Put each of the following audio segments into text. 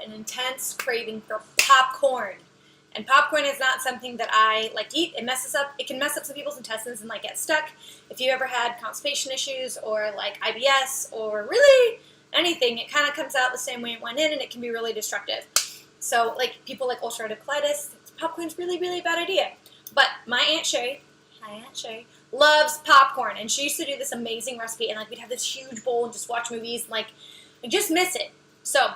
an intense craving for popcorn. And popcorn is not something that I like to eat. It can mess up some people's intestines and like get stuck. If you ever had constipation issues or like IBS or really anything, it kind of comes out the same way it went in, and it can be really destructive. So like people like ulcerative colitis, popcorn's really, really a bad idea. But my Aunt Sherry, hi Aunt Sherry, loves popcorn, and she used to do this amazing recipe, and like we'd have this huge bowl and just watch movies and like just miss it. So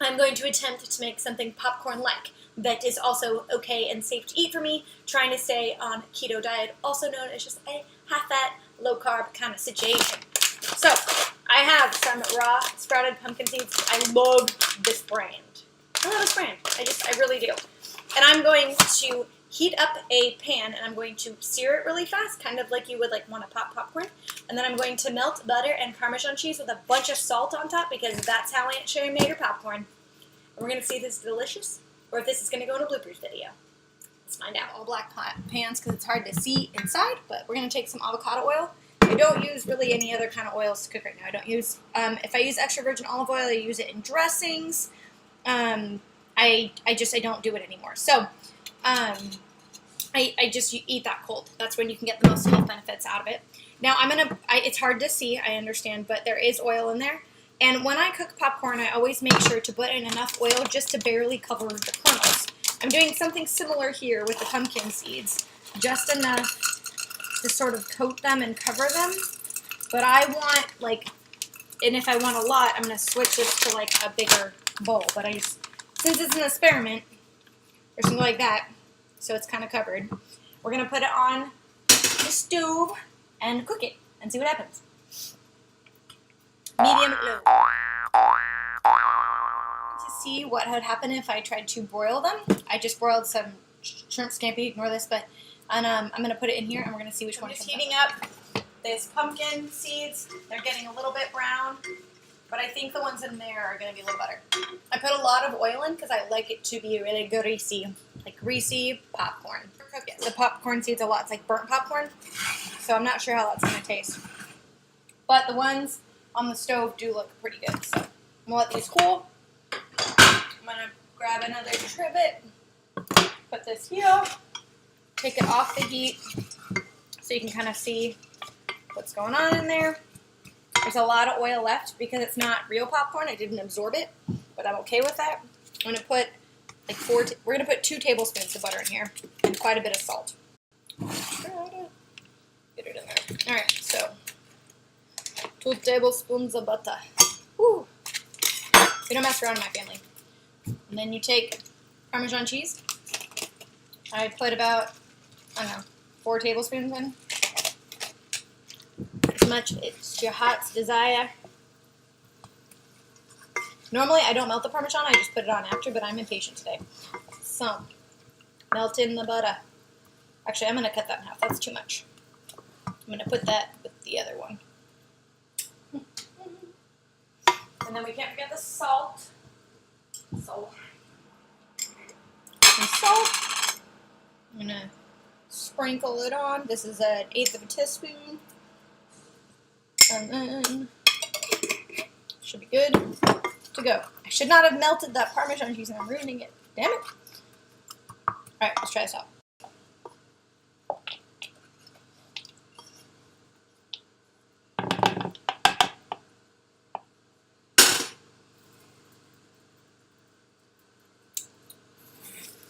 I'm going to attempt to make something popcorn-like that is also okay and safe to eat for me, trying to stay on keto diet, also known as just a high-fat, low-carb kind of situation. So I have some raw sprouted pumpkin seeds. I love this brand. I love this brand. I really do. And I'm going to heat up a pan, and I'm going to sear it really fast, kind of like you would like want to pop popcorn. And then I'm going to melt butter and Parmesan cheese with a bunch of salt on top, because that's how Aunt Sherry made her popcorn. And we're going to see if this is delicious, or if this is going to go in a bloopers video. Let's find out. All black pans because it's hard to see inside, but we're going to take some avocado oil. I don't use really any other kind of oils to cook right now. I don't use, if I use extra virgin olive oil, I use it in dressings. I don't do it anymore. So, I just eat that cold. That's when you can get the most health benefits out of it. Now, it's hard to see, I understand, but there is oil in there. And when I cook popcorn, I always make sure to put in enough oil just to barely cover the kernels. I'm doing something similar here with the pumpkin seeds. Just enough to sort of coat them and cover them. But I want, like, and if I want a lot, I'm going to switch this to, like, a bigger bowl. But since it's an experiment, or something like that, so it's kind of covered, we're going to put it on the stove and cook it and see what happens. Medium low. To see what would happen if I tried to broil them, I just broiled some shrimp scampi, ignore this, but I'm going to put it in here, and we're going to see which one comes out. I'm just heating up this pumpkin seeds. They're getting a little bit brown, but I think the ones in there are going to be a little better. I put a lot of oil in because I like it to be really greasy, like greasy popcorn. The popcorn seeds a lot. It's like burnt popcorn, so I'm not sure how that's going to taste. But the ones on the stove do look pretty good, so I'm going to let these cool. I'm going to grab another trivet, put this here, take it off the heat so you can kind of see what's going on in there. There's a lot of oil left because it's not real popcorn. I didn't absorb it, but I'm okay with that. I'm going to put like we're going to put 2 tablespoons of butter in here and quite a bit of salt. Get it in there. All right, so 2 tablespoons of butter. Woo. We don't mess around in my family. And then you take Parmesan cheese. I put about, 4 tablespoons in. As much as your heart's desire. Normally I don't melt the Parmesan, I just put it on after, but I'm impatient today. So, melt in the butter. Actually, I'm going to cut that in half. That's too much. I'm going to put that with the other one. And then we can't forget the salt. Some salt. I'm going to sprinkle it on. This is 1/8 of a teaspoon. And then, should be good to go. I should not have melted that Parmesan cheese, and I'm ruining it. Damn it. Alright, let's try this out.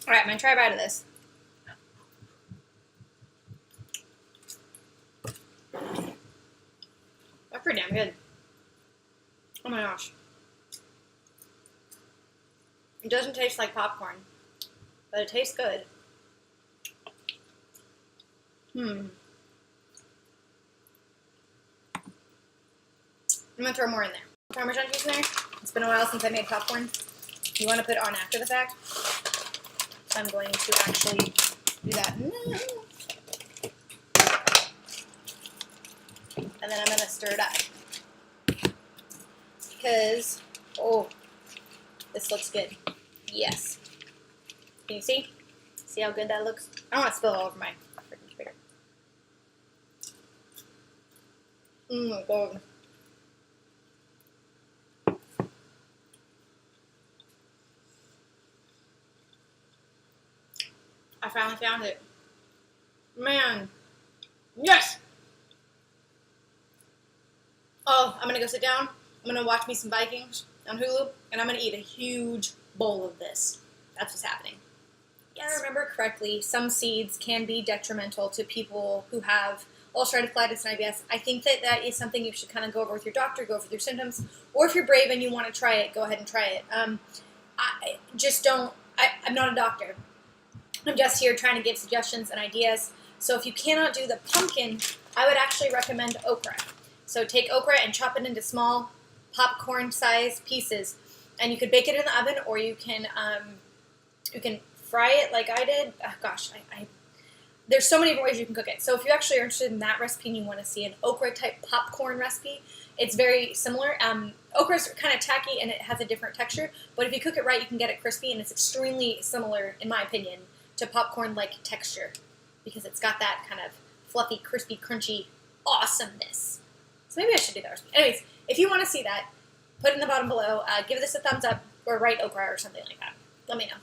Alright, I'm going to try a bite of this. That's pretty damn good. Oh my gosh. It doesn't taste like popcorn, but it tastes good. I'm going to throw more in there. Parmesan cheese in there. It's been a while since I made popcorn. You want to put it on after the fact. So I'm going to actually do that now. And then I'm going to stir it up. Because, oh, this looks good. Yes. Can you see? See how good that looks? I don't want to spill it all over my freaking computer. God. I finally found it. Man. Yes! Oh, I'm gonna go sit down. I'm gonna watch me some Vikings on Hulu, and I'm gonna eat a huge bowl of this. That's what's happening. Yes. If I remember correctly, some seeds can be detrimental to people who have ulcerative colitis and IBS. I think that is something you should kind of go over with your doctor, go over with your symptoms, or if you're brave and you want to try it, go ahead and try it. I'm not a doctor. I'm just here trying to give suggestions and ideas. So if you cannot do the pumpkin, I would actually recommend okra. So take okra and chop it into small popcorn-sized pieces, and you could bake it in the oven, or you can fry it like I did. Oh, gosh, there's so many different ways you can cook it. So if you actually are interested in that recipe and you want to see an okra-type popcorn recipe, it's very similar. Okra is kind of tacky and it has a different texture, but if you cook it right, you can get it crispy, and it's extremely similar, in my opinion, to popcorn-like texture because it's got that kind of fluffy, crispy, crunchy awesomeness. So maybe I should do that recipe. Anyways, if you want to see that, put it in the bottom below. Give this a thumbs up or write okra or something like that. Let me know.